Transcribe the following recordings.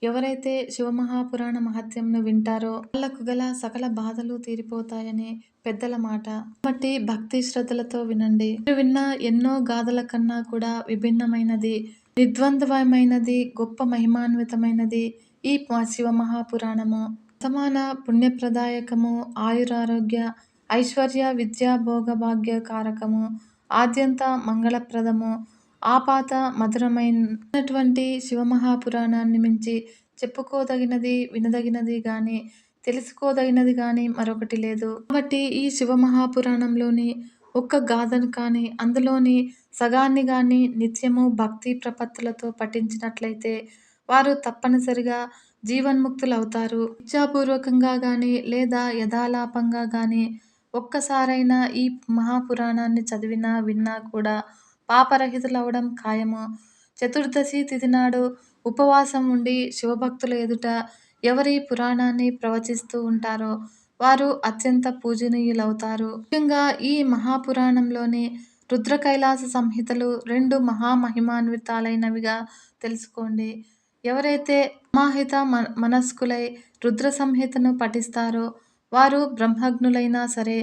ఎవరైతే శివమహాపురాణ మహత్యంను వింటారో వాళ్ళకు గల సకల బాధలు తీరిపోతాయని పెద్దల మాట. కాబట్టి భక్తి శ్రద్ధలతో వినండి. మీరు విన్న ఎన్నో గాథల కన్నా కూడా విభిన్నమైనది, నిర్ద్వంద్వమైనది, గొప్ప మహిమాన్వితమైనది ఈ శివమహాపురాణము. వర్తమాన పుణ్యప్రదాయకము, ఆయురారోగ్య ఐశ్వర్య విద్యా భోగభాగ్య కారకము, ఆద్యంత మంగళప్రదము, ఆపాత మధురమైనటువంటి శివమహాపురాణాన్ని మించి చెప్పుకోదగినది, వినదగినది గాని, తెలుసుకోదగినది గాని మరొకటి లేదు. కాబట్టి ఈ శివమహాపురాణంలోని ఒక్క గాథను కానీ, అందులోని సగాన్ని గాని నిత్యము భక్తి ప్రపత్తులతో పఠించినట్లయితే వారు తప్పనిసరిగా జీవన్ముక్తులవుతారు. ఇచ్ఛాపూర్వకంగా గాని లేదా యథాలాపంగా గాని ఒక్కసారైనా ఈ మహాపురాణాన్ని చదివినా, విన్నా కూడా పాపరహితులవడం ఖాయము. చతుర్దశి తిథి నాడు ఉపవాసం ఉండి శివభక్తుల ఎదుట ఎవరి పురాణాన్ని ప్రవచిస్తూ ఉంటారో వారు అత్యంత పూజనీయులవుతారు. ముఖ్యంగా ఈ మహాపురాణంలోని రుద్ర కైలాస సంహితలు 2 మహామహిమాన్వితాలైనవిగా తెలుసుకోండి. ఎవరైతే సమాహిత మనస్కులై రుద్ర సంహితను పఠిస్తారో వారు బ్రహ్మజ్ఞులైనా సరే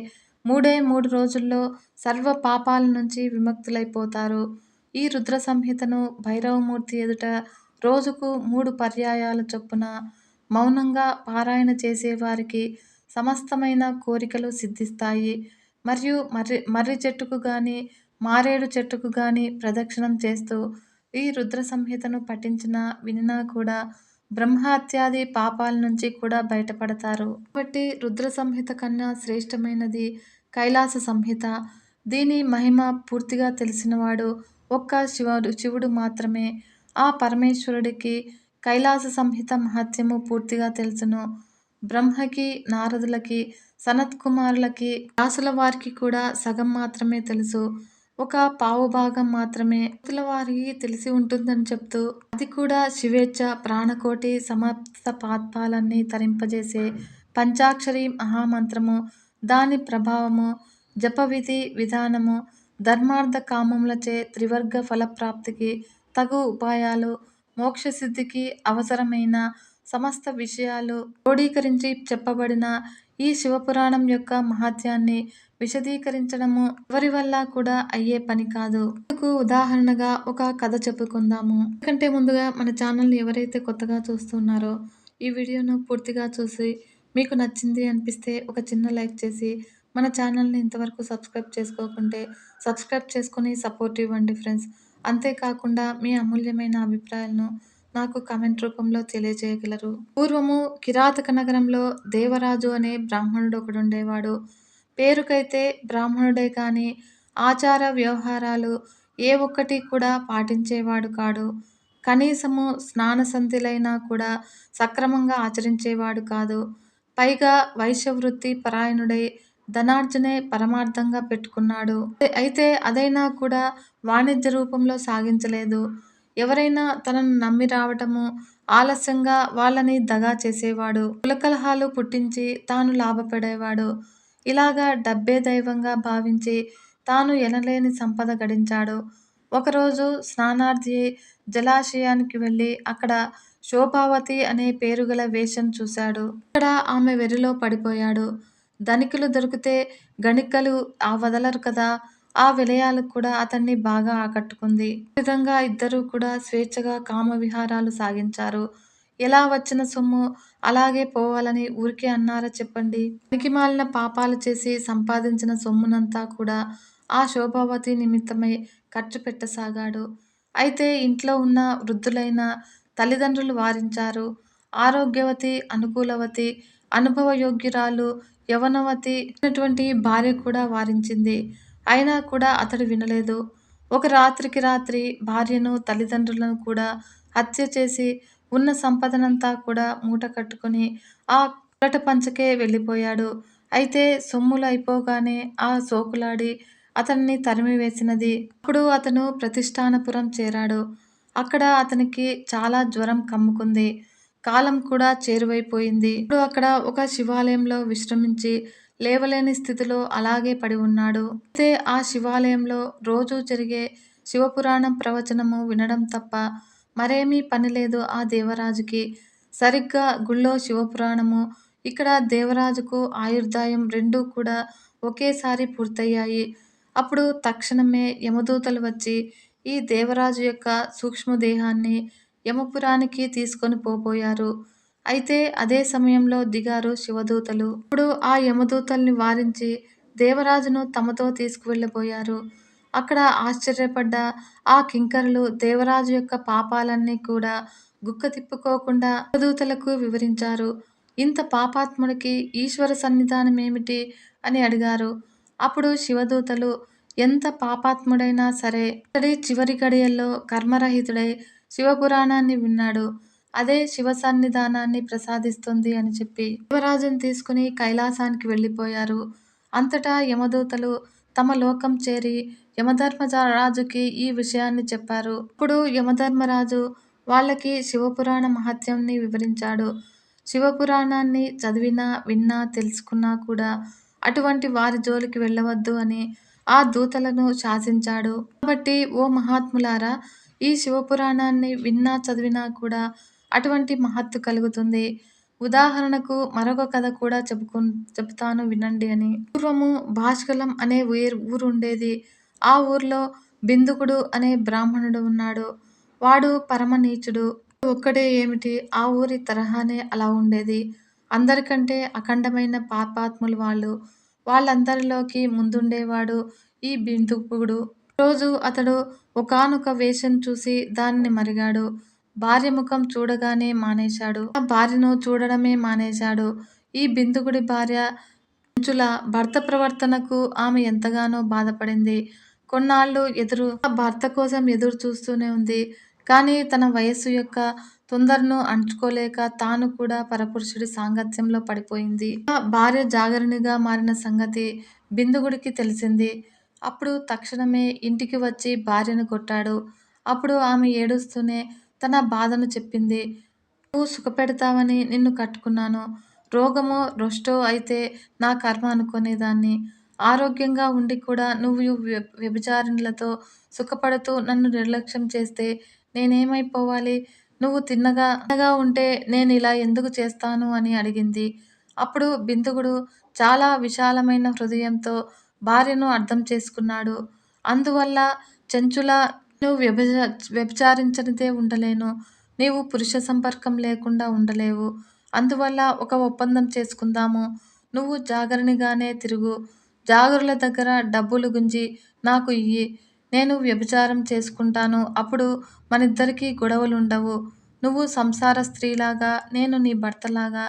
3 రోజుల్లో సర్వ పాపాల నుంచి విముక్తులైపోతారు. ఈ రుద్ర సంహితను భైరవమూర్తి ఎదుట రోజుకు 3 పర్యాయాల చొప్పున మౌనంగా పారాయణ చేసేవారికి సమస్తమైన కోరికలు సిద్ధిస్తాయి. మరియు మర్రి చెట్టుకు గాని, మారేడు చెట్టుకు గాని ప్రదక్షిణం చేస్తూ ఈ రుద్ర సంహితను పఠించినా, వినినా కూడా బ్రహ్మహత్యాది పాపాల నుంచి కూడా బయటపడతారు. కాబట్టి రుద్ర సంహిత కన్నా శ్రేష్టమైనది కైలాస సంహిత. దీని మహిమ పూర్తిగా తెలిసినవాడు ఒక్క శివుడు మాత్రమే. ఆ పరమేశ్వరుడికి కైలాస సంహిత మహత్యము పూర్తిగా తెలుసును. బ్రహ్మకి, నారదులకి, సనత్కుమారులకి, వ్యాసుల వారికి కూడా సగం మాత్రమే తెలుసు. ఒక పావుభాగం మాత్రమే భక్తుల వారికి తెలిసి ఉంటుందని చెప్తూ, అది కూడా శివేచ్ఛ ప్రాణకోటి సమస్త పాపాలన్నీ తరింపజేసే పంచాక్షరి మహామంత్రము, దాని ప్రభావము, జపవిధి విధానము, ధర్మార్థ కామములచే త్రివర్గ ఫలప్రాప్తికి తగు ఉపాయాలు, మోక్షసిద్ధికి అవసరమైన సమస్త విషయాలు క్రోడీకరించి చెప్పబడిన ఈ శివపురాణం యొక్క మహాత్యాన్ని విశదీకరించడము ఎవరి వల్ల కూడా అయ్యే పని కాదు. ఇందుకు ఉదాహరణగా ఒక కథ చెప్పుకుందాము. ఎందుకంటే ముందుగా మన ఛానల్ని ఎవరైతే కొత్తగా చూస్తున్నారో ఈ వీడియోను పూర్తిగా చూసి మీకు నచ్చింది అనిపిస్తే ఒక చిన్న లైక్ చేసి మన ఛానల్ని ఇంతవరకు సబ్స్క్రైబ్ చేసుకోకుంటే సబ్స్క్రైబ్ చేసుకొని సపోర్ట్ ఇవ్వండి ఫ్రెండ్స్. అంతేకాకుండా మీ అమూల్యమైన అభిప్రాయాలను నాకు కామెంట్ రూపంలో తెలియజేయగలరు. పూర్వము కిరాతక నగరంలో దేవరాజు అనే బ్రాహ్మణుడు ఒకడుండేవాడు. పేరుకైతే బ్రాహ్మణుడే కానీ ఆచార వ్యవహారాలు ఏ ఒక్కటి కూడా పాటించేవాడు కాడు. కనీసము స్నానసంధ్యలైనా కూడా సక్రమంగా ఆచరించేవాడు కాదు. పైగా వైశ్యవృత్తి పరాయణుడై ధనార్జనే పరమార్థంగా పెట్టుకున్నాడు. అయితే అదైనా కూడా వాణిజ్య రూపంలో సాగించలేదు. ఎవరైనా తనను నమ్మి రావటము ఆలస్యంగా వాళ్ళని దగా చేసేవాడు. కులకలహాలు పుట్టించి తాను లాభపడేవాడు. ఇలాగా డబ్బే దైవంగా భావించి తాను ఎనలేని సంపద గడించాడు. ఒకరోజు స్నానార్థి జలాశయానికి వెళ్ళి అక్కడ శోభావతి అనే పేరుగల వేశ్యను చూశాడు. అక్కడ ఆమె వెర్రిలో పడిపోయాడు. ధనికులు దొరికితే గణికలు వదలరు కదా, ఆ విలయాలు కూడా అతన్ని బాగా ఆకట్టుకుంది. ఈ విధంగా ఇద్దరూ కూడా స్వేచ్ఛగా కామవిహారాలు సాగించారు. ఎలా వచ్చిన సొమ్ము అలాగే పోవాలని ఊరికే అన్నారా చెప్పండి. పనికిమాలిన పాపాలు చేసి సంపాదించిన సొమ్మునంతా కూడా ఆ శోభావతి నిమిత్తమై ఖర్చు పెట్టసాగాడు. అయితే ఇంట్లో ఉన్న వృద్ధులైన తల్లిదండ్రులు వారించారు. ఆరోగ్యవతి, అనుకూలవతి, అనుభవయోగ్యురాలు, యవనవతి అయినటువంటి భార్య కూడా వారించింది. అయినా కూడా అతడు వినలేదు. ఒక రాత్రికి రాత్రి భార్యను, తల్లిదండ్రులను కూడా హత్య చేసి ఉన్న సంపదనంతా కూడా మూట కట్టుకుని ఆ కురట పంచకే వెళ్ళిపోయాడు. అయితే సొమ్ములు అయిపోగానే ఆ సోకులాడి అతన్ని తరిమివేసినది. అప్పుడు అతను ప్రతిష్టానపురం చేరాడు. అక్కడ అతనికి చాలా జ్వరం కమ్ముకుంది. కాలం కూడా చేరువైపోయింది. ఇప్పుడు అక్కడ ఒక శివాలయంలో విశ్రమించి లేవలేని స్థితిలో అలాగే పడి ఉన్నాడు. అయితే ఆ శివాలయంలో రోజూ జరిగే శివపురాణం ప్రవచనము వినడం తప్ప మరేమీ పని లేదు ఆ దేవరాజుకి. సరిగ్గా గుళ్ళో శివపురాణము, ఇక్కడ దేవరాజుకు ఆయుర్దాయం రెండూ కూడా ఒకేసారి పూర్తయ్యాయి. అప్పుడు తక్షణమే యమదూతలు వచ్చి ఈ దేవరాజు యొక్క సూక్ష్మదేహాన్ని యమపురానికి తీసుకొని పోబోయారు. అయితే అదే సమయంలో దిగారు శివదూతలు. ఇప్పుడు ఆ యమదూతల్ని వారించి దేవరాజును తమతో తీసుకువెళ్ళబోయారు. అక్కడ ఆశ్చర్యపడ్డ ఆ కింకరులు దేవరాజు యొక్క పాపాలన్నీ కూడా గుక్క తిప్పుకోకుండా యమదూతలకు వివరించారు. ఇంత పాపాత్ముడికి ఈశ్వర సన్నిధానమేమిటి అని అడిగారు. అప్పుడు శివదూతలు ఎంత పాపాత్ముడైనా సరే అతడి చివరి గడియల్లో కర్మరహితుడై శివపురాణాన్ని విన్నాడు. అదే శివ సన్నిధానాన్ని ప్రసాదిస్తుంది అని చెప్పి దేవరాజును తీసుకుని కైలాసానికి వెళ్ళిపోయారు. అంతటా యమదూతలు తమ లోకం చేరి యమధర్మరాజుకి ఈ విషయాన్ని చెప్పారు. అప్పుడు యమధర్మరాజు వాళ్ళకి శివపురాణ మహత్యంని వివరించాడు. శివపురాణాన్ని చదివినా, విన్నా, తెలుసుకున్నా కూడా అటువంటి వారి జోలికి వెళ్ళవద్దు అని ఆ దూతలను శాసించాడు. కాబట్టి ఓ మహాత్ములారా, ఈ శివపురాణాన్ని విన్నా, చదివినా కూడా అటువంటి మహత్తు కలుగుతుంది. ఉదాహరణకు మరొక కథ కూడా చెబుతాను వినండి అని. పూర్వము భాష్కలం అనే ఊరుండేది. ఆ ఊర్లో బిందుకుడు అనే బ్రాహ్మణుడు ఉన్నాడు. వాడు పరమ నీచుడు. ఒక్కడే ఏమిటి, ఆ ఊరి తరహానే అలా ఉండేది. అందరికంటే అఖండమైన పాపాత్ములు వాళ్ళు. వాళ్ళందరిలోకి ముందుండేవాడు ఈ బిందుకుడు. రోజు అతడు ఒకానొక వేశ్యను చూసి దానిని మరిగాడు. భార్య ముఖం చూడగానే మానేశాడు. ఆ భార్యను చూడడమే మానేశాడు. ఈ బిందుకుడి భార్య చెంచుల భర్త ప్రవర్తనకు ఆమె ఎంతగానో బాధపడింది. కొన్నాళ్ళు ఆ భర్త కోసం ఎదురు చూస్తూనే ఉంది. కానీ తన వయస్సు యొక్క తొందరను అణచుకోలేక తాను కూడా పరపురుషుడి సాంగత్యంలో పడిపోయింది. ఆ భార్య జాగరణిగా మారిన సంగతి బిందుకుడికి తెలిసింది. అప్పుడు తక్షణమే ఇంటికి వచ్చి భార్యను కొట్టాడు. అప్పుడు ఆమె ఏడుస్తూనే తన బాధను చెప్పింది. నువ్వు సుఖపెడతావని నిన్ను కట్టుకున్నాను. రోగమో రొష్టో అయితే నా కర్మ అనుకునేదాన్ని. ఆరోగ్యంగా ఉండి కూడా నువ్వు వ్యభిచారిణులతో సుఖపడుతూ నన్ను నిర్లక్ష్యం చేస్తే నేనేమైపోవాలి? నువ్వు తిన్నగా ఉంటే నేనిలా ఎందుకు చేస్తాను అని అడిగింది. అప్పుడు బిందుకుడు చాలా విశాలమైన హృదయంతో భార్యను అర్థం చేసుకున్నాడు. అందువల్ల చెంచుల, నువ్వు వ్యభిచారించనిదే ఉండలేను. నీవు పురుష సంపర్కం లేకుండా ఉండలేవు. అందువల్ల ఒక ఒప్పందం చేసుకుందాము. నువ్వు జాగరణిగానే తిరుగు. జాగరుల దగ్గర డబ్బులు గుంజి నాకు ఇయ్యి. నేను వ్యభిచారం చేసుకుంటాను. అప్పుడు మనిద్దరికీ గొడవలుండవు. నువ్వు సంసార స్త్రీలాగా, నేను నీ భర్తలాగా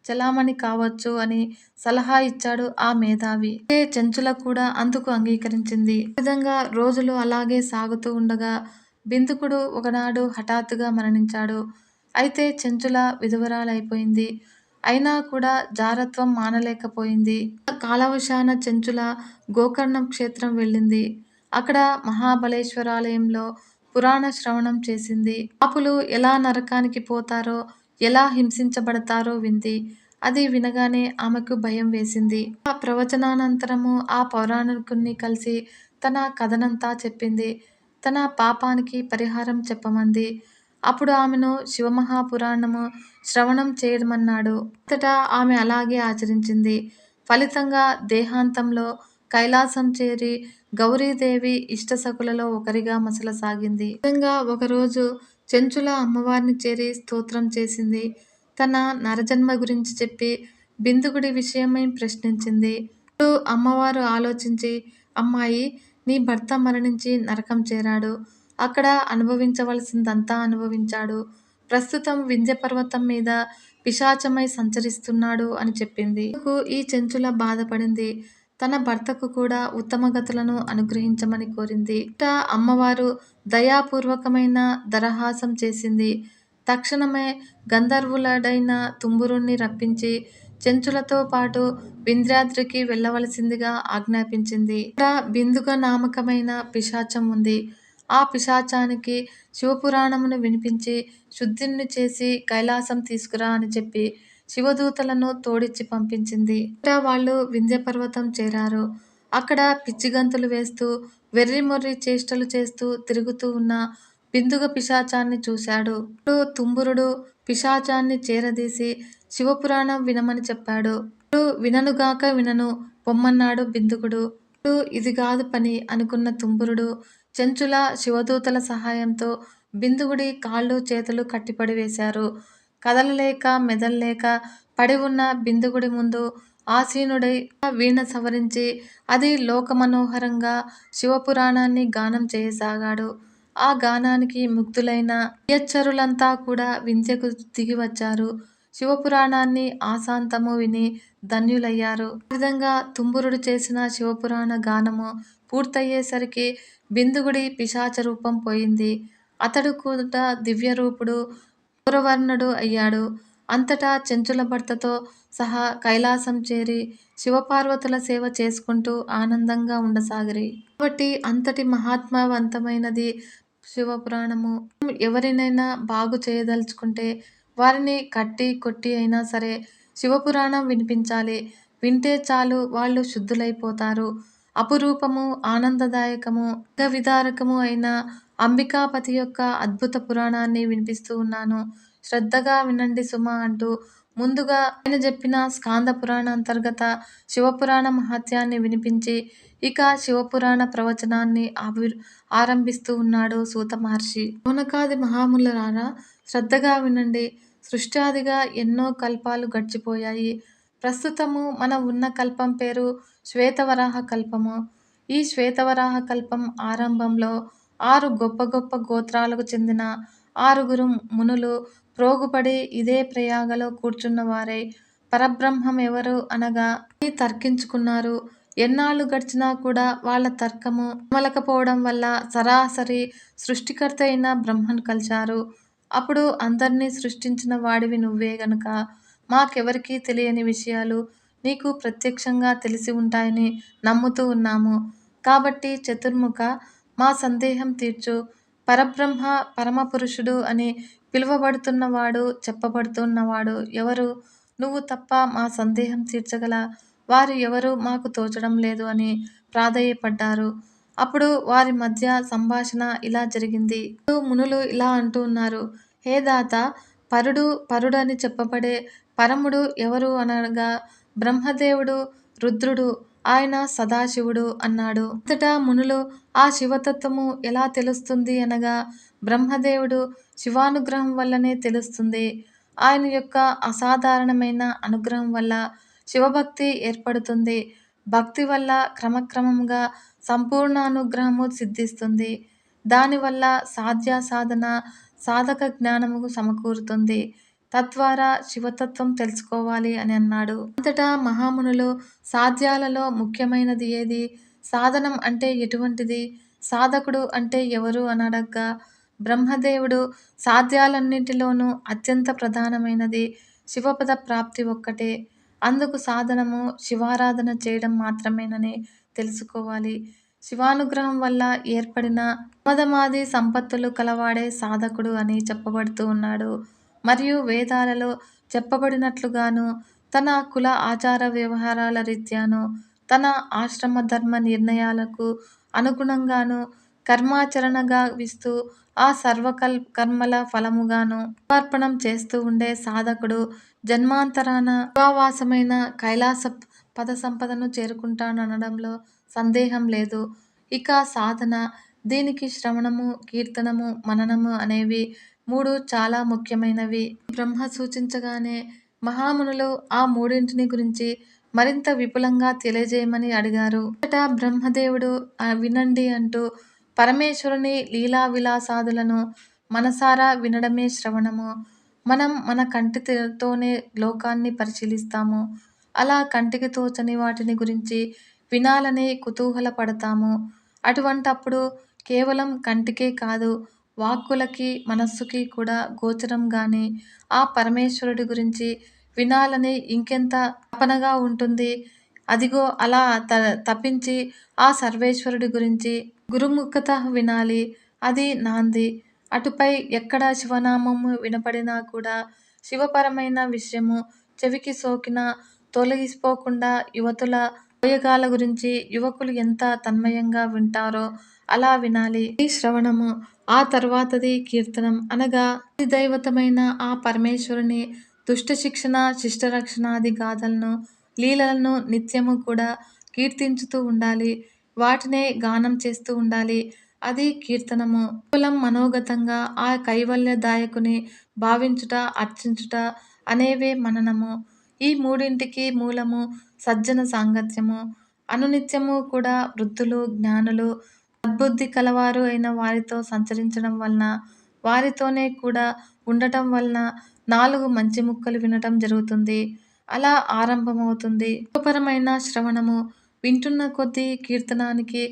చెలామణి కావచ్చు అని సలహా ఇచ్చాడు ఆ మేధావి. చెంచుల కూడా అందుకు అంగీకరించింది. ఈ విధంగా రోజులు అలాగే సాగుతూ ఉండగా బిందుకుడు ఒకనాడు హఠాత్తుగా మరణించాడు. అయితే చెంచుల విధవరాలైపోయింది. అయినా కూడా జారత్వం మానలేకపోయింది. కాలవశాన చెంచుల గోకర్ణం క్షేత్రం వెళ్ళింది. అక్కడ మహాబలేశ్వరాలయంలో పురాణ శ్రవణం చేసింది. పాపులు ఎలా నరకానికి పోతారో, ఎలా హింసించబడతారో వింది. అది వినగానే ఆమెకు భయం వేసింది. ఆ ప్రవచనానంతరము ఆ పౌరాణికుణ్ణి కలిసి తన కథనంతా చెప్పింది. తన పాపానికి పరిహారం చెప్పమంది. అప్పుడు ఆమెను శివమహాపురాణము శ్రవణం చేయమన్నాడు. అంతటా ఆమె అలాగే ఆచరించింది. ఫలితంగా దేహాంతంలో కైలాసం చేరి గౌరీదేవి ఇష్టసఖులలో ఒకరిగా మసలసాగింది. ఈ విధంగా ఒకరోజు చెంచుల అమ్మవారిని చేరి స్తోత్రం చేసింది. తన నరజన్మ గురించి చెప్పి బిందుకుడి విషయమై ప్రశ్నించింది. అప్పుడు అమ్మవారు ఆలోచించి, అమ్మాయి, నీ భర్త మరణించి నరకం చేరాడు. అక్కడ అనుభవించవలసిందంతా అనుభవించాడు. ప్రస్తుతం వింధ్య పర్వతం మీద పిశాచమై సంచరిస్తున్నాడు అని చెప్పింది. ఈ చెంచుల బాధపడింది. తన భర్తకు కూడా ఉత్తమ గతులను అనుగ్రహించమని కోరింది. అమ్మవారు దయాపూర్వకమైన దరహాసం చేసింది. తక్షణమే గంధర్వులడైన తుంబురుణ్ణి రప్పించి చెంచులతో పాటు వింధ్యాద్రికి వెళ్ళవలసిందిగా ఆజ్ఞాపించింది. ఇక్కడ బిందుక నామకమైన పిశాచం ఉంది. ఆ పిశాచానికి శివపురాణమును వినిపించి శుద్ధిని చేసి కైలాసం తీసుకురా అని చెప్పి శివదూతలను తోడిచ్చి పంపించింది. ఇక్కడ వాళ్ళు వింధ్య పర్వతం చేరారు. అక్కడ పిచ్చిగంతులు వేస్తూ వెర్రిమొర్రి చేష్టలు చేస్తూ తిరుగుతూ ఉన్న బిందుగ పిశాచాన్ని చూశాడు. అప్పుడు తుంబురుడు పిశాచాన్ని చేరదీసి శివపురాణం వినమని చెప్పాడు. ఇప్పుడు విననుగాక వినను పొమ్మన్నాడు బిందుకుడు. ఇప్పుడు ఇది గాదు పని అనుకున్న తుంబురుడు చెంచుల శివదూతల సహాయంతో బిందుగుడి కాళ్ళు చేతులు కట్టిపడివేశారు. కదలలేక మెదల్లేక పడి ఉన్న బిందుగుడి ముందు ఆసీనుడై వీణ సవరించి అది లోకమనోహరంగా శివపురాణాన్ని గానం చేయసాగాడు. ఆ గానానికి ముగ్ధులైన నియచ్చరులంతా కూడా వింధ్యకు దిగివచ్చారు. శివపురాణాన్ని ఆసాంతము విని ధన్యులయ్యారు. ఆ విధంగా తుంబురుడు చేసిన శివపురాణ గానము పూర్తయ్యేసరికి బిందుగుడి పిశాచ రూపం పోయింది. అతడు కూడా దివ్యరూపుడు గౌరవర్ణుడు అయ్యాడు. అంతటా చెంచుల భర్తతో సహా కైలాసం చేరి శివపార్వతుల సేవ చేసుకుంటూ ఆనందంగా ఉండసాగిరి. కాబట్టి అంతటి మహాత్మవంతమైనది శివపురాణము. ఎవరినైనా బాగు చేయదలుచుకుంటే వారిని కట్టి కొట్టి అయినా సరే శివపురాణం వినిపించాలి. వింటే చాలు వాళ్ళు శుద్ధులైపోతారు. అపురూపము, ఆనందదాయకము, విధారకము అయిన అంబికాపతి యొక్క అద్భుత పురాణాన్ని వినిపిస్తూ ఉన్నాను. శ్రద్ధగా వినండి సుమా అంటూ ముందుగా ఆయన చెప్పిన స్కాంద పురాణ అంతర్గత శివపురాణ మహత్యాన్ని వినిపించి ఇక శివపురాణ ప్రవచనాన్ని ఆరంభిస్తూ ఉన్నాడు సూత మహర్షి. శౌనకాది మహామునులారా శ్రద్ధగా వినండి. సృష్ట్యాదిగా ఎన్నో కల్పాలు గడిచిపోయాయి. ప్రస్తుతము మనం ఉన్న కల్పం పేరు శ్వేతవరాహ కల్పము. ఈ శ్వేతవరాహ కల్పం ఆరంభంలో 6 గొప్ప గొప్ప గోత్రాలకు చెందిన 6గురు మునులు ప్రోగుపడి ఇదే ప్రయాగలో కూర్చున్నవారై పరబ్రహ్మం ఎవరు అనగా అని తర్కించుకున్నారు. ఎన్నాళ్ళు గడిచినా కూడా వాళ్ళ తర్కము అమలకపోవడం వల్ల సరాసరి సృష్టికర్త అయిన బ్రహ్మను కలిశారు. అప్పుడు అందర్నీ సృష్టించిన వాడివి నువ్వే గనుక మాకెవరికీ తెలియని విషయాలు నీకు ప్రత్యక్షంగా తెలిసి ఉంటాయని నమ్ముతూ ఉన్నాము. కాబట్టి చతుర్ముఖ మా సందేహం తీర్చు. పరబ్రహ్మ పరమపురుషుడు అని పిలువబడుతున్నవాడు చెప్పబడుతున్నవాడు ఎవరు? నువ్వు తప్ప మా సందేహం తీర్చగల వారు ఎవరు మాకు తోచడం లేదు అని ప్రాధేయపడ్డారు. అప్పుడు వారి మధ్య సంభాషణ ఇలా జరిగింది. మునులు ఇలా అంటూ ఉన్నారు. హే దాత, పరుడని చెప్పబడే పరముడు ఎవరు అనగా బ్రహ్మదేవుడు, రుద్రుడు, ఆయన సదాశివుడు అన్నాడు. అంతటా మునులు ఆ శివతత్వము ఎలా తెలుస్తుంది అనగా బ్రహ్మదేవుడు శివానుగ్రహం వల్లనే తెలుస్తుంది. ఆయన యొక్క అసాధారణమైన అనుగ్రహం వల్ల శివభక్తి ఏర్పడుతుంది. భక్తి వల్ల క్రమక్రమంగా సంపూర్ణ అనుగ్రహము సిద్ధిస్తుంది. దానివల్ల సాధన సాధక జ్ఞానము సమకూరుతుంది. తద్వారా శివతత్వం తెలుసుకోవాలి అని అన్నాడు. అంతటా మహామునులు సాధ్యాలలో ముఖ్యమైనది ఏది? సాధనం అంటే ఎటువంటిది? సాధకుడు అంటే ఎవరు అని అడగ్గా బ్రహ్మదేవుడు సాధ్యాలన్నింటిలోనూ అత్యంత ప్రధానమైనది శివపద ప్రాప్తి ఒక్కటే. అందుకు సాధనము శివారాధన చేయడం మాత్రమేనని తెలుసుకోవాలి. శివానుగ్రహం వల్ల ఏర్పడిన మదమాది సంపత్తులు కలవాడే సాధకుడు అని చెప్పబడుతూ ఉన్నాడు. మరియు వేదాలలో చెప్పబడినట్లుగాను తన కుల ఆచార వ్యవహారాల రీత్యాను తన ఆశ్రమ ధర్మ నిర్ణయాలకు అనుగుణంగాను కర్మాచరణ గావిస్తూ ఆ కర్మల ఫలముగాను సమర్పణం చేస్తూ ఉండే సాధకుడు జన్మాంతరాన శివావాసమైన కైలాస పద సంపదను చేరుకుంటాననడంలో సందేహం లేదు. ఇక సాధన, దీనికి శ్రవణము, కీర్తనము, మననము అనేవి 3 చాలా ముఖ్యమైనవి. బ్రహ్మ సూచించగానే మహామునులు ఆ మూడింటిని గురించి మరింత విపులంగా తెలియజేయమని అడిగారు. అంతటా బ్రహ్మదేవుడు వినండి అంటూ పరమేశ్వరుని లీలా విలాసాదులను మనసారా వినడమే శ్రవణము. మనం మన కంటితోనే లోకాన్ని పరిశీలిస్తాము. అలా కంటికి తోచని వాటిని గురించి వినాలని కుతూహలపడతాము. అటువంటప్పుడు కేవలం కంటికే కాదు, వాక్కులకి, మనస్సుకి కూడా గోచరం గాని ఆ పరమేశ్వరుడి గురించి వినాలని ఇంకెంత తపనగా ఉంటుంది. అదిగో అలా తపించి ఆ సర్వేశ్వరుడి గురించి గురుముఖత వినాలి. అది నాంది. అటుపై ఎక్కడ శివనామము వినపడినా కూడా శివపరమైన విషయము చెవికి సోకినా తొలగిపోకుండా యువతుల పోయగాల గురించి యువకులు ఎంత తన్మయంగా వింటారో అలా వినాలి. ఈ శ్రవణము. ఆ తర్వాతది కీర్తనం. అనగా అధిదైవతమైన ఆ పరమేశ్వరుని దుష్ట శిక్షణ, శిష్ట రక్షణాది గాథలను, లీలలను నిత్యము కూడా కీర్తించుతూ ఉండాలి. వాటినే గానం చేస్తూ ఉండాలి. అది కీర్తనము. కేవలం మనోగతంగా ఆ కైవల్యదాయకుని భావించుట, అర్చించుట అనేవే మననము. ఈ మూడింటికి మూలము సజ్జన సాంగత్యము. అనునిత్యము కూడా వృద్ధులు, జ్ఞానులు, సద్బుద్ధి కలవారు అయిన వారితో సంచరించడం వలన, వారితోనే కూడా ఉండటం వలన 4 మంచి ముక్కలు వినటం జరుగుతుంది. అలా ఆరంభమవుతుంది. సుఖపరమైన శ్రవణము. వింటున్న కొద్దీ కీర్తనానికి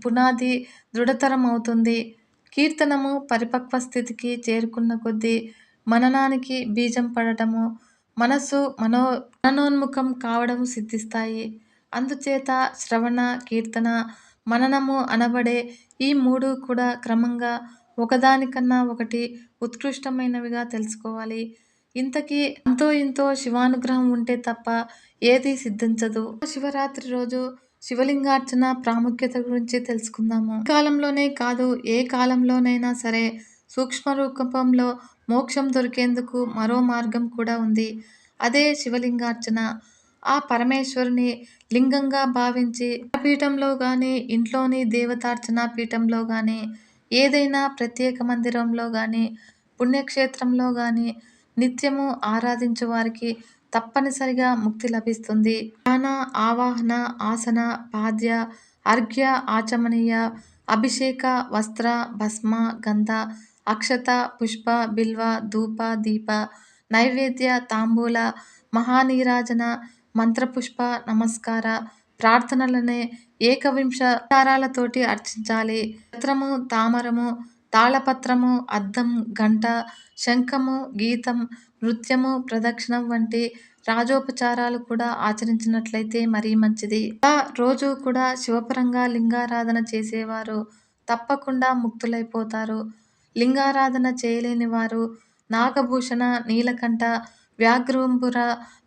పునాది దృఢతరమవుతుంది. కీర్తనము పరిపక్వ స్థితికి చేరుకున్న కొద్దీ మననానికి బీజం పడటము, మనస్సు మననోన్ముఖం కావడం సిద్ధిస్తాయి. అందుచేత శ్రవణ, కీర్తన, మననము అనబడే ఈ 3 కూడా క్రమంగా ఒకదానికన్నా ఒకటి ఉత్కృష్టమైనవిగా తెలుసుకోవాలి. ఇంతకీ అంతో ఇంతో శివానుగ్రహం ఉంటే తప్ప ఏదీ సిద్ధించదు. శివరాత్రి రోజు శివలింగార్చన ప్రాముఖ్యత గురించి తెలుసుకుందాము. ఈ కాలంలోనే కాదు, ఏ కాలంలోనైనా సరే సూక్ష్మ రూపంలో మోక్షం దొరికేందుకు మరో మార్గం కూడా ఉంది. అదే శివలింగార్చన. ఆ పరమేశ్వరుని లింగంగా భావించి పీఠంలో గాని, ఇంట్లోని దేవతార్చనా పీఠంలో గాని, ఏదైనా ప్రత్యేక మందిరంలో గాని, పుణ్యక్షేత్రంలో గాని నిత్యము ఆరాధించు వారికి తప్పనిసరిగా ముక్తి లభిస్తుంది. ధ్యాన, ఆవాహన, ఆసన, పాద్య, అర్ఘ్య, ఆచమనీయ, అభిషేక, వస్త్ర, భస్మ, గంధ, అక్షత, పుష్ప, బిల్వ, ధూప, దీప, నైవేద్య, తాంబూల, మహానీరాజన, మంత్రపుష్ప, నమస్కార, ప్రార్థనలనే ఏకవింశ ఉపచారాలతోటి అర్చించాలి. పత్రము, తామరము, తాళపత్రము, అద్దం, గంట, శంఖము, గీతం, నృత్యము, ప్రదక్షిణం వంటి రాజోపచారాలు కూడా ఆచరించినట్లయితే మరీ మంచిది. ఆ రోజు కూడా శివపరంగా లింగారాధన చేసేవారు తప్పకుండా ముక్తులైపోతారు. లింగారాధన చేయలేని వారు నాగభూషణ, నీలకంఠ, వ్యాఘ్రంబుర,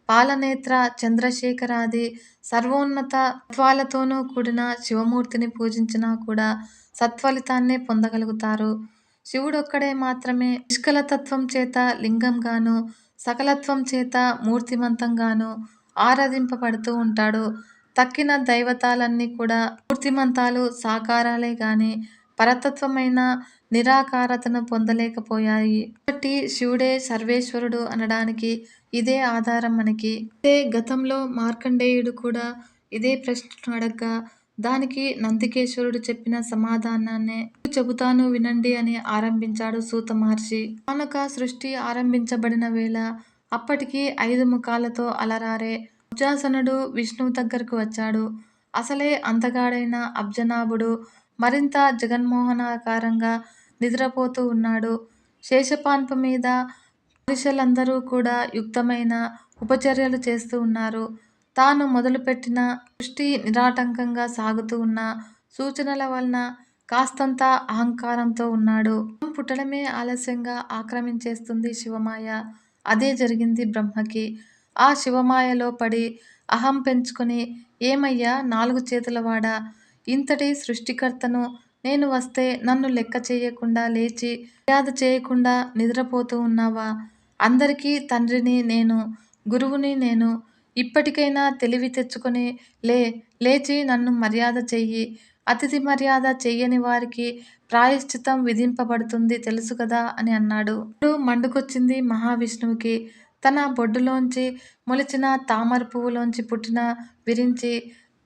పాలనేత్ర, చంద్రశేఖరాది సర్వోన్నత తత్వాలతోనూ కూడిన శివమూర్తిని పూజించినా కూడా సత్ఫలితాన్నే పొందగలుగుతారు. శివుడొక్కడే మాత్రమే నిష్కలతత్వం చేత లింగంగాను, సకలత్వం చేత మూర్తిమంతంగాను ఆరాధింపబడుతూ ఉంటాడు. తక్కిన దైవతాలన్నీ కూడా మూర్తిమంతాలు, సాకారాలే గాని పరతత్వమైన నిరాకారతను పొందలేకపోయాయి. కాబట్టి శివుడే సర్వేశ్వరుడు అనడానికి ఇదే ఆధారం మనకి. అయితే గతంలో మార్కండేయుడు కూడా ఇదే ప్రశ్న అడగ్గా దానికి నందికేశ్వరుడు చెప్పిన సమాధానాన్నే చెబుతాను వినండి అని ఆరంభించాడు సూత మహర్షి. కానక సృష్టి ఆరంభించబడిన వేళ అప్పటికి 5 ముఖాలతో అలరారే అబ్జాసనుడు విష్ణువు దగ్గరకు వచ్చాడు. అసలే అందగాడైన అబ్జనాభుడు మరింత జగన్మోహనాకారంగా నిద్రపోతూ ఉన్నాడు. శేషపాన్పు మీద మనుషులందరూ కూడా యుక్తమైన ఉపచర్యలు చేస్తూ ఉన్నారు. తాను మొదలుపెట్టిన సృష్టి నిరాటంకంగా సాగుతూ ఉన్న సూచనల వలన కాస్తంత అహంకారంతో ఉన్నాడు. పుట్టడమే ఆలస్యంగా ఆక్రమించేస్తుంది శివమాయ. అదే జరిగింది బ్రహ్మకి. ఆ శివమాయలో పడి అహం పెంచుకొని, ఏమయ్యా 4 చేతులవాడా, ఇంతటి సృష్టికర్తను నేను వస్తే నన్ను లెక్క చేయకుండా లేచి మర్యాద చేయకుండా నిద్రపోతూ ఉన్నావా? అందరికీ తండ్రిని నేను, గురువుని నేను. ఇప్పటికైనా తెలివి తెచ్చుకొని లేచి నన్ను మర్యాద చెయ్యి. అతిథి మర్యాద చెయ్యని వారికి ప్రాయశ్చిత్తం విధింపబడుతుంది తెలుసు కదా అని అన్నాడు. మండుకొచ్చింది మహావిష్ణువుకి. తన బొడ్డులోంచి మొలిచిన తామర పువ్వులోంచి పుట్టిన విరించి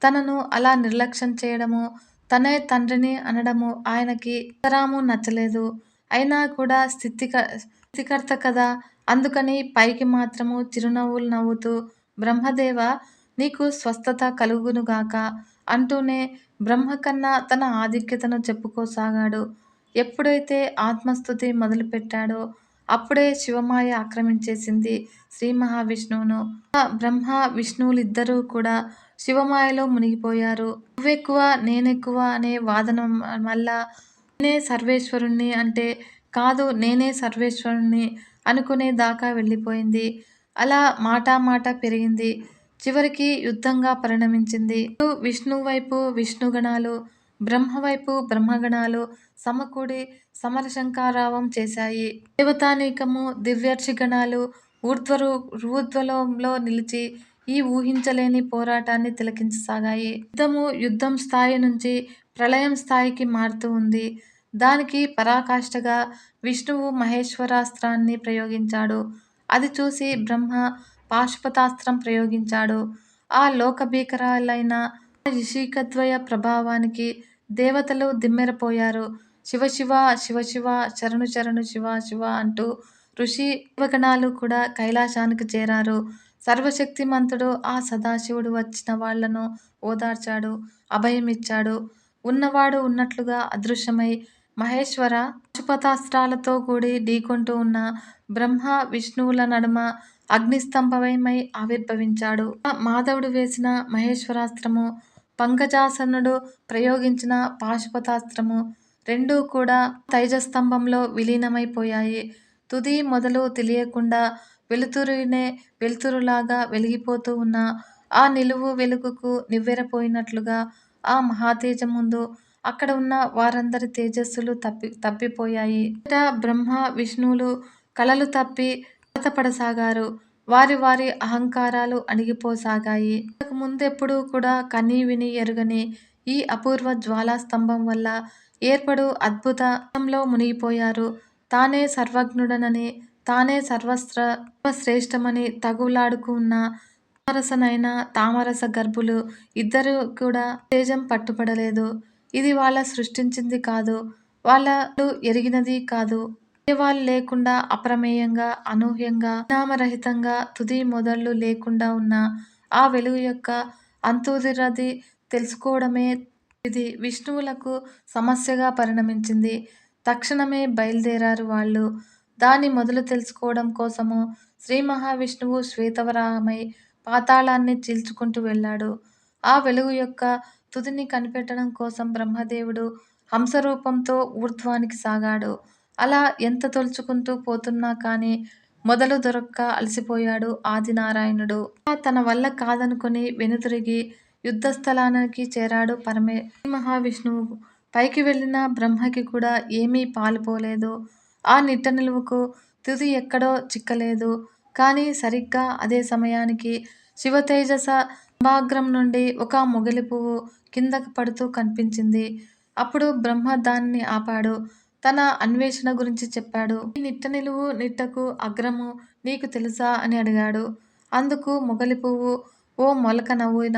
తనను అలా నిర్లక్ష్యం చేయడము, తనే తండ్రిని అనడము ఆయనకి ఉత్తరాము నచ్చలేదు. అయినా కూడా స్థితికర్త కదా, అందుకని పైకి మాత్రము చిరునవ్వులు నవ్వుతూ బ్రహ్మదేవా, నీకు స్వస్థత కలుగునుగాక అంటూనే బ్రహ్మకన్నా తన ఆధిక్యతను చెప్పుకోసాగాడు. ఎప్పుడైతే ఆత్మస్తుతి మొదలుపెట్టాడో అప్పుడే శివమాయ ఆక్రమించేసింది శ్రీ మహావిష్ణువును. బ్రహ్మ విష్ణువులిద్దరూ కూడా శివమాయలో మునిగిపోయారు. నువ్వెక్కువ నేనెక్కువ అనే వాదన వల్ల నేనే సర్వేశ్వరుణ్ణి అంటే కాదు, నేనే సర్వేశ్వరుణ్ణి అనుకునే దాకా వెళ్ళిపోయింది. అలా మాట పెరిగింది. చివరికి యుద్ధంగా పరిణమించింది. విష్ణువు వైపు విష్ణుగణాలు, బ్రహ్మవైపు బ్రహ్మగణాలు సమకూడి సమరశంకారావం చేశాయి. దేవతానీకము, దివ్యర్షి గణాలు ఊర్ధ్వలోకంలో నిలిచి ఈ ఊహించలేని పోరాటాన్ని తిలకించసాగాయి. యుద్ధం స్థాయి నుంచి ప్రళయం స్థాయికి మారుతూ ఉంది. దానికి పరాకాష్ఠగా విష్ణువు మహేశ్వరాస్త్రాన్ని ప్రయోగించాడు. అది చూసి బ్రహ్మ పాశుపతాస్త్రం ప్రయోగించాడు. ఆ లోకభీకరాలైన ఆ యిషికద్వయ ప్రభావానికి దేవతలు దిమ్మెరపోయారు. శివ శివ శివ శివ శరణు శరణు శివ శివ అంటూ ఋషి దేవగణాలు కూడా కైలాసానికి చేరారు. సర్వశక్తిమంతుడు ఆ సదాశివుడు వచ్చిన వాళ్లను ఓదార్చాడు, అభయమిచ్చాడు. ఉన్నవాడు ఉన్నట్లుగా అదృశ్యమై మహేశ్వర పాశుపతాస్త్రాలతో కూడి ఢీకొంటూ ఉన్న బ్రహ్మ విష్ణువుల నడుమ అగ్నిస్తంభమై ఆవిర్భవించాడు. మాధవుడు వేసిన మహేశ్వరాస్త్రము, పంకజాసనుడు ప్రయోగించిన పాశుపతాస్త్రము రెండూ కూడా తైజస్తంభంలో విలీనమైపోయాయి. తుది మొదలు తెలియకుండా వెలుతురులాగా వెలిగిపోతూ ఉన్న ఆ నిలువు వెలుగుకు నివ్వెరపోయినట్లుగా ఆ మహాతేజం ముందు అక్కడ ఉన్న వారందరి తేజస్సులు తప్పిపోయాయి. బ్రహ్మ విష్ణువులు కలలు తప్పి బాధపడసాగారు. వారి వారి అహంకారాలు అణిగిపోసాగాయి. ఇంతకు ముందెప్పుడూ కూడా కనీ విని ఎరుగని ఈ అపూర్వ జ్వాలాస్తంభం వల్ల ఏర్పడు అద్భుతంలో మునిగిపోయారు. తానే సర్వజ్ఞుడనని, తానే సర్వశ్రేష్టమని తగువులాడుకున్న తామరసనైన తామరస గర్భులు ఇద్దరు కూడా తేజం పట్టుపడలేదు. ఇది వాళ్ళ సృష్టించింది కాదు, వాళ్ళు ఎరిగినది కాదు. వాళ్ళు లేకుండా అప్రమేయంగా, అనూహ్యంగా, పరిణామరహితంగా తుది మొదళ్ళు లేకుండా ఉన్న ఆ వెలుగు యొక్క అంతుదిరది తెలుసుకోవడమే ఇది విష్ణువులకు సమస్యగా పరిణమించింది. తక్షణమే బయలుదేరారు వాళ్ళు. దాని మొదలు తెలుసుకోవడం కోసము శ్రీ మహావిష్ణువు శ్వేతవరాహమై పాతాళాన్ని చీల్చుకుంటూ వెళ్ళాడు. ఆ వెలుగు యొక్క తుదిని కనిపెట్టడం కోసం బ్రహ్మదేవుడు హంసరూపంతో ఊర్ధ్వానికి సాగాడు. అలా ఎంత తొలుచుకుంటూ పోతున్నా కానీ మొదలు దొరక్క అలసిపోయాడు ఆదినారాయణుడు. తన వల్ల కాదనుకుని వెనుతిరిగి యుద్ధస్థలానికి చేరాడు శ్రీ మహావిష్ణువు. పైకి వెళ్ళిన బ్రహ్మకి కూడా ఏమీ పాలుపోలేదు. ఆ నిట్ట నిలువుకు తుది ఎక్కడో చిక్కలేదు. కానీ సరిగ్గా అదే సమయానికి శివతేజస స్తంభాగ్రం నుండి ఒక మొగలి పువ్వు కిందకు పడుతూ కనిపించింది. అప్పుడు బ్రహ్మ దానిని ఆపాడు. తన అన్వేషణ గురించి చెప్పాడు. ఈ నిట్ట నిలువు నిట్టకు అగ్రము నీకు తెలుసా అని అడిగాడు. అందుకు మొగలి పువ్వు ఓ మొలక నవ్వి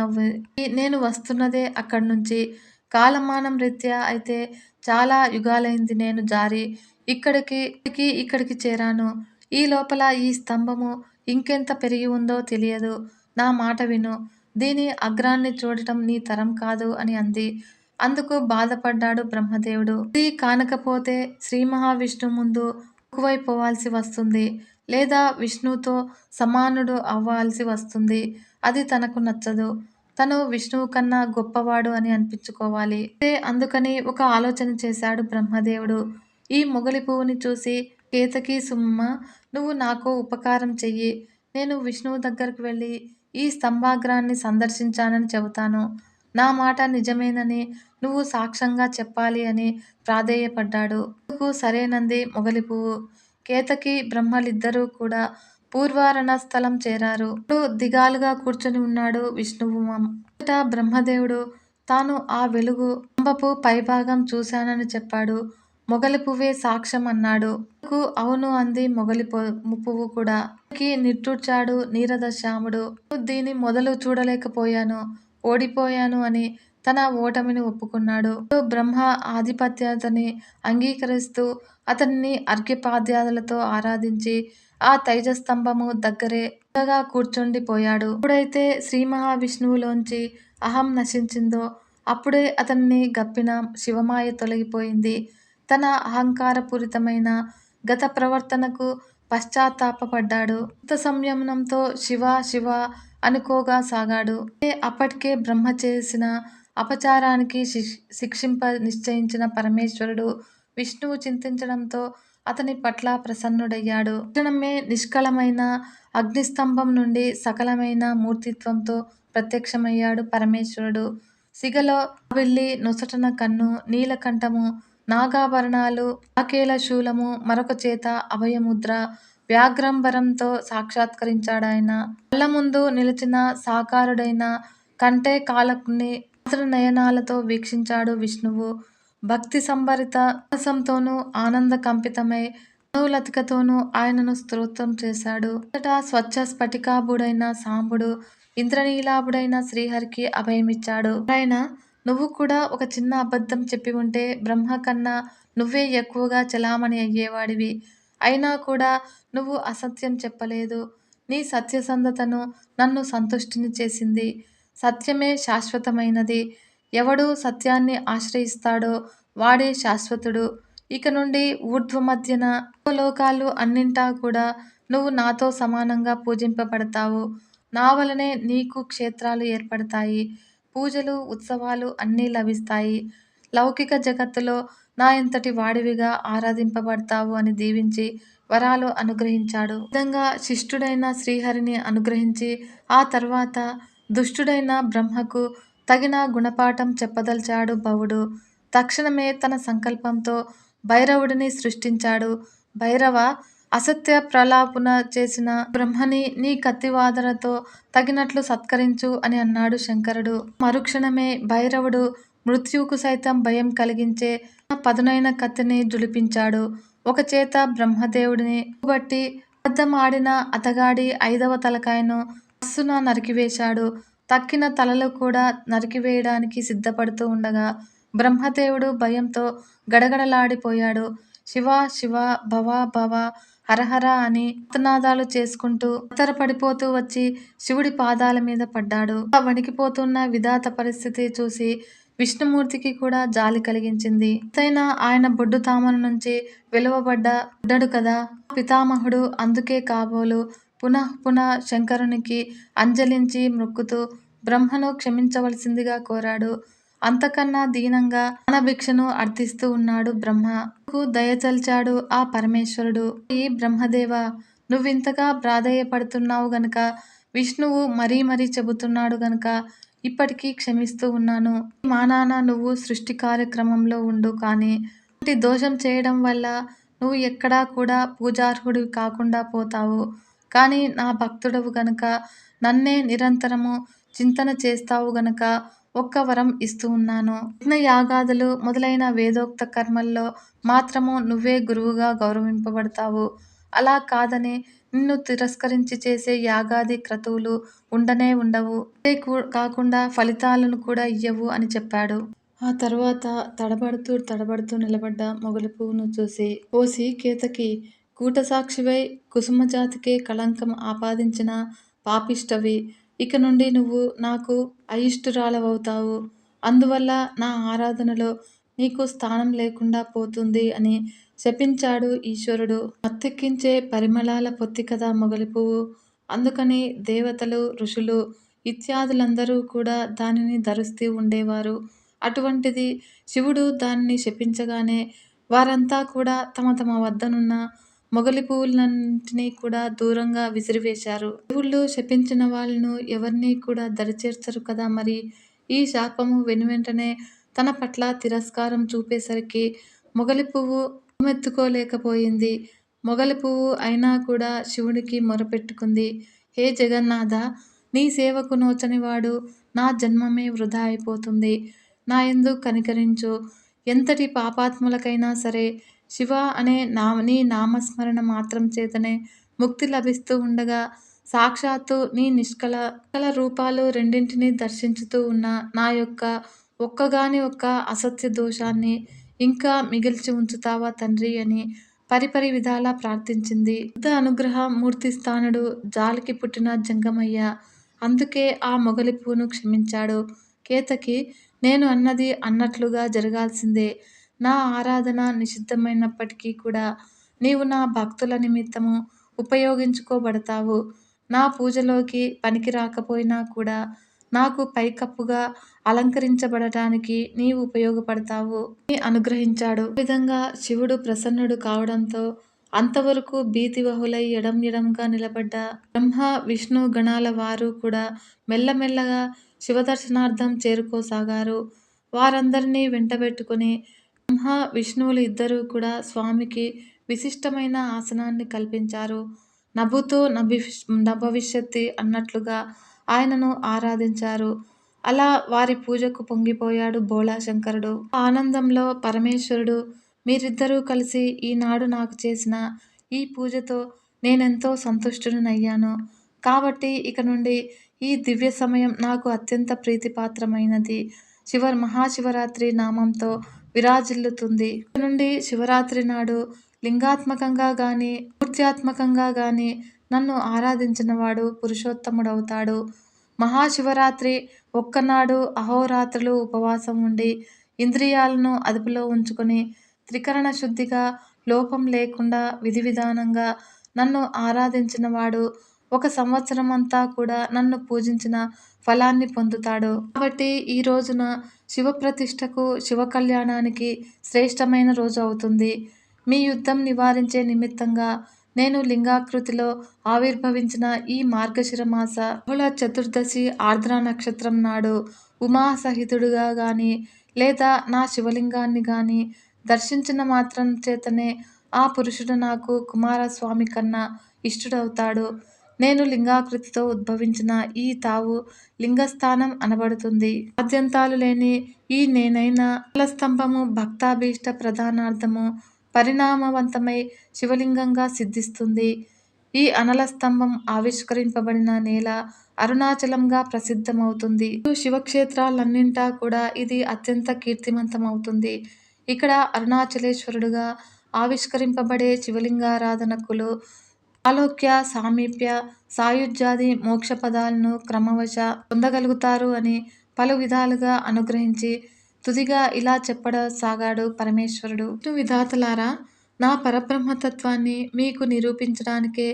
నేను వస్తున్నదే అక్కడి నుంచి. కాలమానం రీత్యా అయితే చాలా యుగాలైంది నేను జారి ఇక్కడికి చేరాను. ఈ లోపల ఈ స్తంభము ఇంకెంత పెరిగి ఉందో తెలియదు. నా మాట విను. దీని అగ్రాన్ని చూడటం నీ తరం కాదు అని అంది. అందుకు బాధపడ్డాడు బ్రహ్మదేవుడు. ఇది కానకపోతే శ్రీ మహావిష్ణువు ముందు తక్కువైపోవాల్సి వస్తుంది, లేదా విష్ణువుతో సమానుడు అవ్వాల్సి వస్తుంది. అది తనకు నచ్చదు. తను విష్ణువు కన్నా గొప్పవాడు అని అనిపించుకోవాలి. అందుకని ఒక ఆలోచన చేశాడు బ్రహ్మదేవుడు. ఈ మొగలి పువ్వుని చూసి కేతకీ సుమ్మ, నువ్వు నాకు ఉపకారం చెయ్యి. నేను విష్ణువు దగ్గరకు వెళ్ళి ఈ స్తంభాగ్రాన్ని సందర్శించానని చెబుతాను. నా మాట నిజమేనని నువ్వు సాక్ష్యంగా చెప్పాలి అని ప్రాధేయపడ్డాడు. అందుకు సరేనంది మొగలి పువ్వు. కేతకి బ్రహ్మలిద్దరూ కూడా పూర్వరణస్థలం చేరారు. దిగాలుగా కూర్చొని ఉన్నాడు విష్ణువు. బ్రహ్మదేవుడు తాను ఆ వెలుగు స్తంభపు పైభాగం చూశానని చెప్పాడు. మొగలి పువ్వే సాక్ష్యం అన్నాడు. అవును అంది మొగలి పువ్వు కూడా. నిట్టూర్చాడు నీరదశ్యాముడు. దీని మొదలు చూడలేకపోయాను, ఓడిపోయాను అని తన ఓటమిని ఒప్పుకున్నాడు. బ్రహ్మ ఆధిపత్యతని అంగీకరిస్తూ అతనిని అర్ఘ్యపాద్యాదులతో ఆరాధించి ఆ తైజస్తంభము దగ్గరే కూర్చుండిపోయాడు. ఎప్పుడైతే శ్రీ మహావిష్ణువులోంచి అహం నశించిందో అప్పుడే అతన్ని గప్పిన శివమాయ తొలగిపోయింది. తన అహంకారపూరితమైన గత ప్రవర్తనకు పశ్చాత్తాపపడ్డాడు. ఇంత సంయమనంతో శివ శివ అనుకోగా సాగాడు. అప్పటికే బ్రహ్మ చేసిన అపచారానికి శిక్షింప నిశ్చయించిన పరమేశ్వరుడు విష్ణువు చింతించడంతో అతని పట్ల ప్రసన్నుడయ్యాడు. తక్షణమే నిష్కళమైన అగ్నిస్తంభం నుండి సకలమైన మూర్తిత్వంతో ప్రత్యక్షమయ్యాడు పరమేశ్వరుడు. సిగలో వెళ్ళి నొసటన కన్ను, నీలకంఠము, నాగాభరణాలు, నాకేల శూలము, మరొక చేత అభయముద్ర, వ్యాఘ్రంబరంతో సాక్షాత్కరించాడాయన. కళ్ళ ముందు నిలిచిన సాకారుడైన కంటే కాలకుని నయనాలతో వీక్షించాడు విష్ణువు. భక్తి సంభరిత మానసంతోనూ ఆనంద కంపితమై మనోలతికతోనూ ఆయనను స్తోత్రం చేశాడు. అంతటా స్వచ్ఛ స్ఫటికాభుడైన సాంబుడు ఇంద్రనీలాభుడైన శ్రీహరికి అభయమిచ్చాడు. నారాయణ, నువ్వు కూడా ఒక చిన్న అబద్ధం చెప్పి ఉంటే బ్రహ్మ కన్నా నువ్వే ఎక్కువగా చలామణి అయ్యేవాడివి. అయినా కూడా నువ్వు అసత్యం చెప్పలేదు. నీ సత్యసంధతను నన్ను సంతుష్టిని చేసింది. సత్యమే శాశ్వతమైనది. ఎవడు సత్యాన్ని ఆశ్రయిస్తాడో వాడే శాశ్వతుడు. ఇక నుండి ఊర్ధ్వమధ్యన లోకాలు అన్నింటా కూడా నువ్వు నాతో సమానంగా పూజింపబడతావు. నా వలనే నీకు క్షేత్రాలు ఏర్పడతాయి. పూజలు, ఉత్సవాలు అన్నీ లభిస్తాయి. లౌకిక జగత్తులో నా ఇంతటి వాడివిగా ఆరాధింపబడతావు అని దీవించి వరాలు అనుగ్రహించాడు. ఈ విధంగా శిష్టుడైన శ్రీహరిని అనుగ్రహించి ఆ తర్వాత దుష్టుడైన బ్రహ్మకు తగిన గుణపాఠం చెప్పదలిచాడు భవుడు. తక్షణమే తన సంకల్పంతో భైరవుడిని సృష్టించాడు. భైరవ, అసత్య ప్రలాపన చేసిన బ్రహ్మని నీ కత్తివాదనతో తగినట్లు సత్కరించు అని అన్నాడు శంకరుడు. మరుక్షణమే భైరవుడు మృత్యువుకు సైతం భయం కలిగించే పదునైన కత్తిని జులిపించాడు. ఒక చేత బ్రహ్మదేవుడిని బట్టి అబద్ధమాడిన అతగాడి 5వ తలకాయను అస్సున నరికివేశాడు. తక్కిన తలలు కూడా నరికివేయడానికి సిద్ధపడుతూ ఉండగా బ్రహ్మదేవుడు భయంతో గడగడలాడిపోయాడు. శివ శివ, భవ భవ, హరహర అని ఆర్తనాదాలు చేసుకుంటూ తత్తరపడిపోతూ వచ్చి శివుడి పాదాల మీద పడ్డాడు. వణికిపోతున్న విధాత పరిస్థితి చూసి విష్ణుమూర్తికి కూడా జాలి కలిగించింది. ఎంతైనా ఆయన బొడ్డు తామర నుంచి వెలువబడ్డాడు కదా పితామహుడు. అందుకే కాబోలు పునః పునః శంకరునికి అంజలించి మొక్కుతూ బ్రహ్మను క్షమించవలసిందిగా కోరాడు. అంతకన్నా దీనంగా ప్రాణభిక్షను అర్థిస్తూ ఉన్నాడు బ్రహ్మ. దయచల్చాడు ఆ పరమేశ్వరుడు. ఈ బ్రహ్మదేవ, నువ్వింతగా ప్రాధేయపడుతున్నావు గనుక, విష్ణువు మరీ మరీ చెబుతున్నాడు గనుక ఇప్పటికీ క్షమిస్తూ ఉన్నాను. మానాన నువ్వు సృష్టి కార్యక్రమంలో ఉండు. కానీ ఇలాంటి దోషం చేయడం వల్ల నువ్వు ఎక్కడా కూడా పూజార్హుడివి కాకుండా పోతావు. కానీ నా భక్తుడవు గనుక, నన్నే నిరంతరము చింతన చేస్తావు గనుక ఒక్క వరం ఇస్తూ ఉన్నాను. యజ్ఞయాగాదులు మొదలైన వేదోక్త కర్మల్లో మాత్రము నువ్వే గురువుగా గౌరవింపబడతావు. అలా కాదని నిన్ను తిరస్కరించి చేసే యాగాది క్రతువులు ఉండనే ఉండవు. అంతే కాకుండా ఫలితాలను కూడా ఇయ్యవు అని చెప్పాడు. ఆ తర్వాత తడబడుతూ నిలబడ్డ మొగలి పువ్వును చూసి, ఓసి కేతకి, కూటసాక్షివై కుసుమజాతికే కళంకం ఆపాదించిన పాపిష్టవి. ఇక నుండి నువ్వు నాకు అయిష్టురాలవవుతావు. అందువల్ల నా ఆరాధనలో నీకు స్థానం లేకుండా పోతుంది అని శపించాడు ఈశ్వరుడు. మత్తెక్కించే పరిమళాల పొత్తి కదా మొగలి పువ్వు. అందుకని దేవతలు, ఋషులు ఇత్యాదులందరూ కూడా దానిని ధరిస్తూ ఉండేవారు. అటువంటిది శివుడు దానిని శపించగానే వారంతా కూడా తమ తమ వద్దనున్న మొగలి పువ్వులన్నింటినీ కూడా దూరంగా విసిరివేశారు. దేవుళ్ళు శపించిన వాళ్ళను ఎవరినీ కూడా దరిచేర్చరు కదా మరి. ఈ శాపము వెనువెంటనే తన పట్ల తిరస్కారం చూపేసరికి మొగలి పువ్వు మెత్తుకోలేకపోయింది. మొగలి పువ్వు అయినా కూడా శివుడికి మొరపెట్టుకుంది. హే జగన్నాథ, నీ సేవకు నోచనివాడు నా జన్మమే వృధా అయిపోతుంది. నా యందు కనికరించు. ఎంతటి పాపాత్ములకైనా సరే శివ అనే నీ నామస్మరణ మాత్రం చేతనే ముక్తి లభిస్తూ ఉండగా, సాక్షాత్తు నీ నిష్కల రూపాలు రెండింటినీ దర్శించుతూ ఉన్న నా యొక్క ఒక్కగాని ఒక్క అసత్య దోషాన్ని ఇంకా మిగిల్చి ఉంచుతావా తండ్రి అని పరిపరి విధాలా ప్రార్థించింది. బుద్ధ అనుగ్రహ మూర్తిస్థానుడు జాలికి పుట్టిన జంగమయ్య. అందుకే ఆ మొగలి పువ్వును క్షమించాడు. కేతకి, నేను అన్నది అన్నట్లుగా జరగాల్సిందే. నా ఆరాధన నిషిద్ధమైనప్పటికీ కూడా నీవు నా భక్తుల నిమిత్తము ఉపయోగించుకోబడతావు. నా పూజలోకి పనికి రాకపోయినా కూడా నాకు పైకప్పుగా అలంకరించబడటానికి నీవు ఉపయోగపడతావు అని అనుగ్రహించాడు. ఈ విధంగా శివుడు ప్రసన్నుడు కావడంతో అంతవరకు భీతివహులై ఎడంగా నిలబడ్డ బ్రహ్మ, విష్ణు గణాల వారు కూడా మెల్లమెల్లగా శివదర్శనార్థం చేరుకోసాగారు. వారందరినీ వెంటబెట్టుకుని బ్రహ్మ, విష్ణువులు ఇద్దరూ కూడా స్వామికి విశిష్టమైన ఆసనాన్ని కల్పించారు. నభూతో నభవిష్యతి అన్నట్లుగా ఆయనను ఆరాధించారు. అలా వారి పూజకు పొంగిపోయాడు భోళాశంకరుడు. ఆ ఆనందంలో పరమేశ్వరుడు, మీరిద్దరూ కలిసి ఈనాడు నాకు చేసిన ఈ పూజతో నేనెంతో సంతుష్టుడనయ్యాను. కాబట్టి ఇక నుండి ఈ దివ్య సమయం నాకు అత్యంత ప్రీతిపాత్రమైనది. మహాశివరాత్రి నామంతో విరాజిల్లుతుంది. ఇక నుండి శివరాత్రి నాడు లింగాత్మకంగా గాని, మూర్త్యాత్మకంగా గాని నన్ను ఆరాధించినవాడు పురుషోత్తముడవుతాడు. మహాశివరాత్రి ఒక్కనాడు అహోరాత్రులు ఉపవాసం ఉండి, ఇంద్రియాలను అదుపులో ఉంచుకొని, త్రికరణ శుద్ధిగా, లోపం లేకుండా విధివిధానంగా నన్ను ఆరాధించినవాడు ఒక సంవత్సరమంతా కూడా నన్ను పూజించిన ఫలాన్ని పొందుతాడు. కాబట్టి ఈ రోజున శివప్రతిష్ఠకు, శివకళ్యాణానికి శ్రేష్టమైన రోజు అవుతుంది. మీ యుద్ధం నివారించే నిమిత్తంగా నేను లింగాకృతిలో ఆవిర్భవించిన ఈ మార్గశిర మాస బహుళ చతుర్దశి ఆర్ద్ర నక్షత్రం నాడు ఉమాసహితుడుగా గాని, లేదా నా శివలింగాన్ని గాని దర్శించిన మాత్రం చేతనే ఆ పురుషుడు నాకు కుమారస్వామి కన్నా ఇష్టుడవుతాడు. నేను లింగాకృతితో ఉద్భవించిన ఈ తావు లింగస్థానం అనబడుతుంది. ఆద్యంతాలు లేని ఈ నేనైన స్తంభము భక్తాభీష్ట ప్రదానార్థము పరిణామవంతమై శివలింగంగా సిద్ధిస్తుంది. ఈ అనల స్తంభం ఆవిష్కరింపబడిన నేల అరుణాచలంగా ప్రసిద్ధమవుతుంది. శివక్షేత్రాలన్నింటా కూడా ఇది అత్యంత కీర్తిమంతమవుతుంది. ఇక్కడ అరుణాచలేశ్వరుడుగా ఆవిష్కరింపబడే శివలింగారాధనకులు ఆలోక్య, సామీప్య, సాయుజ్యాది మోక్షపదాలను క్రమవశ పొందగలుగుతారు అని పలు విధాలుగా అనుగ్రహించి తుదిగా ఇలా చెప్పసాగాడు పరమేశ్వరుడు. విధాతలారా, నా పరబ్రహ్మతత్వాన్ని మీకు నిరూపించడానికే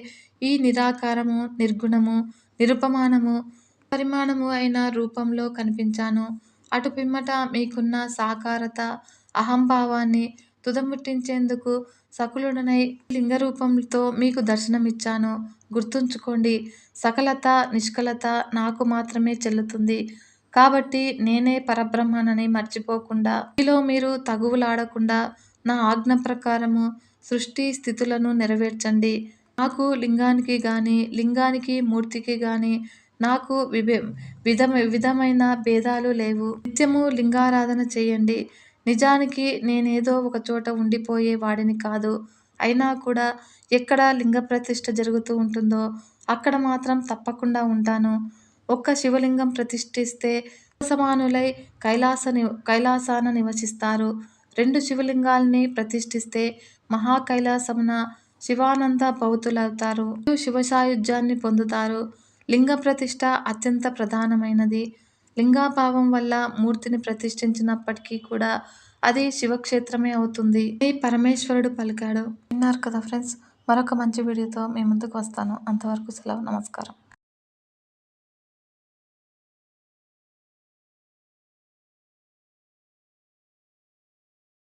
ఈ నిరాకారము, నిర్గుణము, నిరుపమానము, పరిమాణము అయిన రూపంలో కనిపించాను. అటు పిమ్మట మీకున్న సాకారత, అహంభావాన్ని తుదముట్టించేందుకు సకులుడనై లింగరూపంతో మీకు దర్శనమిచ్చాను. గుర్తుంచుకోండి, సకలత, నిష్కలత నాకు మాత్రమే చెల్లుతుంది. కాబట్టి నేనే పరబ్రహ్మనని మర్చిపోకుండా, మీలో మీరు తగువులాడకుండా నా ఆజ్ఞ ప్రకారము సృష్టి స్థితులను నెరవేర్చండి. నాకు లింగానికి గాని, లింగానికి మూర్తికి గాని నాకు విధమైన భేదాలు లేవు. నిత్యము లింగారాధన చేయండి. నిజానికి నేనేదో ఒక చోట ఉండిపోయే వాడిని కాదు. అయినా కూడా ఎక్కడ లింగప్రతిష్ఠ జరుగుతూ ఉంటుందో అక్కడ మాత్రం తప్పకుండా ఉంటాను. ఒక్క శివలింగం ప్రతిష్ఠిస్తే సమానులై కైలాసాన నివసిస్తారు. 2 శివలింగాల్ని ప్రతిష్ఠిస్తే మహాకైలాసమున శివానంద భౌతులవుతారు. శివసాయుధ్యాన్ని పొందుతారు. లింగ ప్రతిష్ఠ అత్యంత ప్రధానమైనది. లింగాభావం వల్ల మూర్తిని ప్రతిష్ఠించినప్పటికీ కూడా అది శివక్షేత్రమే అవుతుంది అని పరమేశ్వరుడు పలికాడు. విన్నారు కదా ఫ్రెండ్స్, మరొక మంచి వీడియోతో మీ ముందుకు వస్తాను. అంతవరకు సెలవు. నమస్కారం.